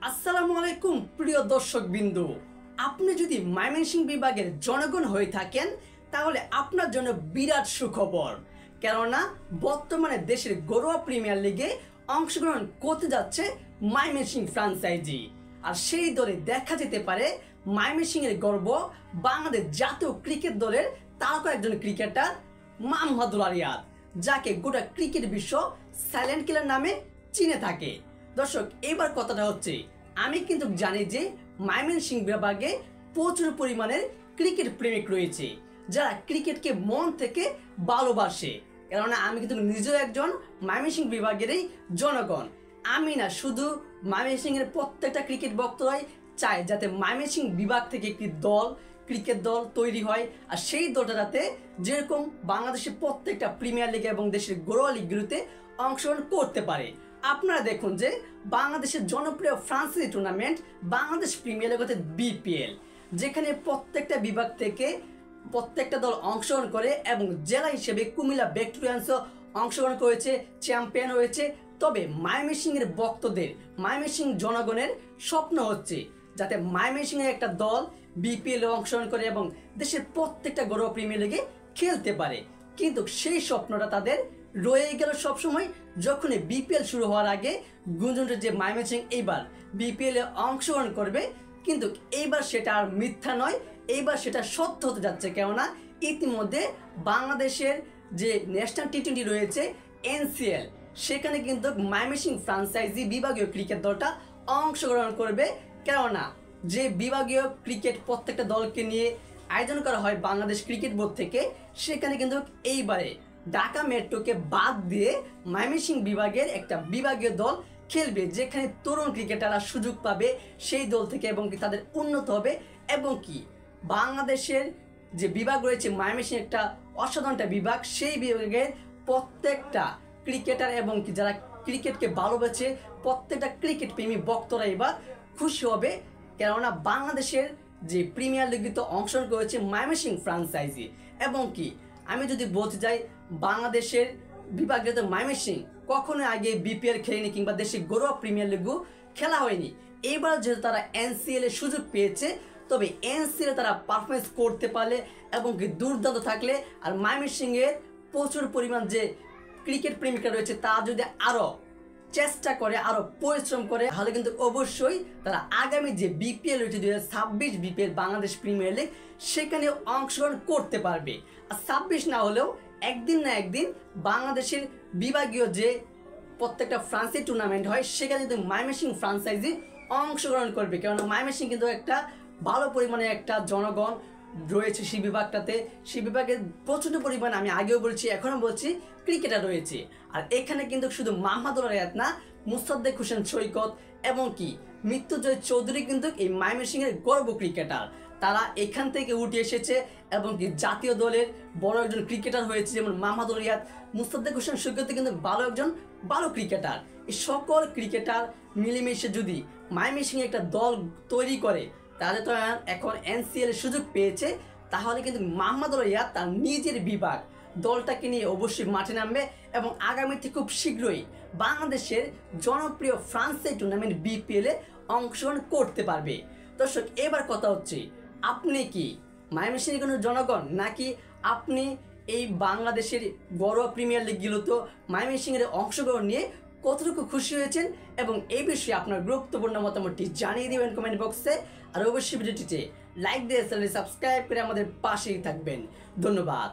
আসসালামু আলাইকুম প্রিয় দর্শক বিন্দু, আপনি যদি ময়মনসিংহ বিভাগের জনগণ হয়ে থাকেন তাহলে আপনার জন্য বিরাট সুখবর। কেননা বর্তমানে দেশের ঘরোয়া প্রিমিয়ার লিগে অংশগ্রহণ করতে যাচ্ছে ময়মনসিংহ ফ্র্যাঞ্চাইজি। আর সেই দলে দেখা যেতে পারে ময়মনসিংহের গর্ব বাংলাদেশ জাতীয় ক্রিকেট দলের তারকা একজন ক্রিকেটার মাহমুদুল রিয়াদ, যাকে গোটা ক্রিকেট বিশ্ব সাইলেন্ট কিলার নামে চিনে থাকে। দর্শক, এবার কথাটা হচ্ছে, আমি কিন্তু জানি যে ময়মনসিংহ বিভাগে প্রচুর পরিমাণের ক্রিকেট প্রেমিক রয়েছে যারা ক্রিকেটকে মন থেকে ভালোবাসে। কেননা আমি কিন্তু নিজেও একজন ময়মনসিংহ বিভাগেরই জনগণ। আমি না শুধু ময়মনসিংহের প্রত্যেকটা ক্রিকেট ভক্তরাই চাই যাতে ময়মনসিংহ বিভাগ থেকে একটি দল, ক্রিকেট দল তৈরি হয়, আর সেই দলটা যাতে যেরকম বাংলাদেশের প্রত্যেকটা প্রিমিয়ার লিগ এবং দেশের ঘরোয়া লিগগুলোতে অংশগ্রহণ করতে পারে। আপনারা দেখুন যে বাংলাদেশের জনপ্রিয় ফ্রান্সিসি টুর্নামেন্ট বাংলাদেশ প্রিমিয়ার লিগ অর্থাৎ বিপিএল, যেখানে প্রত্যেকটা বিভাগ থেকে প্রত্যেকটা দল অংশগ্রহণ করে এবং জেলা হিসেবে কুমিল্লা ভিক্টোরিয়ান্সও অংশগ্রহণ করেছে, চ্যাম্পিয়ন হয়েছে। তবে ময়মনসিংহের ভক্তদের, ময়মনসিংহ জনগণের স্বপ্ন হচ্ছে যাতে ময়মনসিংহের একটা দল বিপিএলে অংশগ্রহণ করে এবং দেশের প্রত্যেকটা ঘরোয়া প্রিমিয়ার লিগে খেলতে পারে। কিন্তু সেই স্বপ্নটা তাদের রয়ে গেল সবসময়, যখনই বিপিএল শুরু হওয়ার আগে গুঞ্জনটা যে ময়মনসিংহ এইবার বিপিএলে অংশগ্রহণ করবে। কিন্তু এইবার সেটা আর মিথ্যা নয়, এইবার সেটা সত্য হতে যাচ্ছে। কেননা ইতিমধ্যে বাংলাদেশের যে ন্যাশনাল টি20 রয়েছে এনসিএল, সেখানে কিন্তু ময়মনসিংহ ফ্র্যাঞ্চাইজি বিভাগীয় ক্রিকেট দলটা অংশগ্রহণ করবে। কেননা যে বিভাগীয় ক্রিকেট প্রত্যেকটা দলকে নিয়ে আয়োজন করা হয় বাংলাদেশ ক্রিকেট বোর্ড থেকে, সেখানে কিন্তু এইবারে ঢাকা মেট্রোকে বাদ দিয়ে ময়মনসিংহ বিভাগের একটা বিভাগীয় দল খেলবে, যেখানে তরুণ ক্রিকেটাররা সুযোগ পাবে সেই দল থেকে এবং কি তাদের উন্নত হবে। এবং কি বাংলাদেশের যে বিভাগ রয়েছে ময়মনসিংহ একটা অসাধারণ বিভাগ, সেই বিভাগের প্রত্যেকটা ক্রিকেটার এবং কি যারা ক্রিকেটকে ভালোবাসে প্রত্যেকটা ক্রিকেট প্রেমী ভক্তরা এবার খুশি হবে। কেননা বাংলাদেশের যে প্রিমিয়ার লিগে তো অংশগ্রহণ করেছে ময়মনসিংহ ফ্র্যাঞ্চাইজি। এবং কি আমি যদি বলতে যাই, বাংলাদেশের বিভাগে তো ময়মনসিংহ কখনো আগে বিপিএল খেলেনি কিংবা দেশের ঘরোয়া প্রিমিয়ার লিগও খেলা হয়নি। এবার যেহেতু তারা এনসিএল এর সুযোগ পেয়েছে, তবে এনসিএল তারা পারফরমেন্স করতে পারলে এবং কি দুর্দান্ত থাকলে আর ময়মনসিংহের প্রচুর পরিমাণ যে ক্রিকেট প্রেমিকা রয়েছে তারা যদি আরও চেষ্টা করে, আরো পরিশ্রম করে, তাহলে কিন্তু অবশ্যই তারা আগামী যে বিপিএল রয়েছে 2026 বিপিএল বাংলাদেশ প্রিমিয়ার লিগ, সেখানে অংশগ্রহণ করতে পারবে। আর 26 না হলেও একদিন না একদিন বাংলাদেশের বিভাগীয় যে প্রত্যেকটা ফ্রান্সি টুর্নামেন্ট হয় সেখানে কিন্তু ময়মনসিংহ ফ্র্যাঞ্চাইজি অংশগ্রহণ করবে। কেননা ময়মনসিংহ কিন্তু একটা ভালো পরিমাণে একটা জনগণ রয়েছে সেই বিভাগটাতে, সেই বিভাগে প্রচুর পরিমাণে, আমি আগেও বলছি এখনো বলছি, ক্রিকেটার রয়েছে। আর এখানে কিন্তু শুধু মাহমুদুল রিয়াদ না, মুস্তাফিজ হোসেন সৈকত এবং কি মৃত্যুঞ্জয় চৌধুরী কিন্তু এই ময়মনসিংহের গর্ব ক্রিকেটার। তারা এখান থেকে উঠে এসেছে এবং কি জাতীয় দলের বড় একজন ক্রিকেটার হয়েছে, যেমন মাহমুদুল রিয়াদ, মুস্তাফিজ হোসেন সৈকত কিন্তু ভালো ক্রিকেটার। এই সকল ক্রিকেটার মিলেমিশে যদি ময়মনসিংহে একটা দল তৈরি করে, তাহলে তো এখন এনসিএল এর সুযোগ পেয়েছে, তাহলে কিন্তু মাহমুদুল রিয়াদ তার নিজের বিভাগ দলটাকে নিয়ে অবশ্যই মাঠে নামবে এবং আগামীতে খুব শীঘ্রই বাংলাদেশের জনপ্রিয় ফ্রান্সি টুর্নামেন্ট বিপিএল এ অংশগ্রহণ করতে পারবে। দর্শক, এবার কথা হচ্ছে, আপনি কি ময়মনসিংহের কোনো জনগণ, নাকি আপনি এই বাংলাদেশের ঘরোয়া প্রিমিয়ার লিগগুলোতে ময়মনসিংহের অংশগ্রহণ নিয়ে কতটুকু খুশি হয়েছেন এবং এই বিষয়ে আপনার গুরুত্বপূর্ণ মতামতটি জানিয়ে দিবেন কমেন্ট বক্সে। আর অবশ্যই ভিডিওটিতে লাইক দিয়ে চ্যানেলটি সাবস্ক্রাইব করে আমাদের পাশেই থাকবেন। ধন্যবাদ।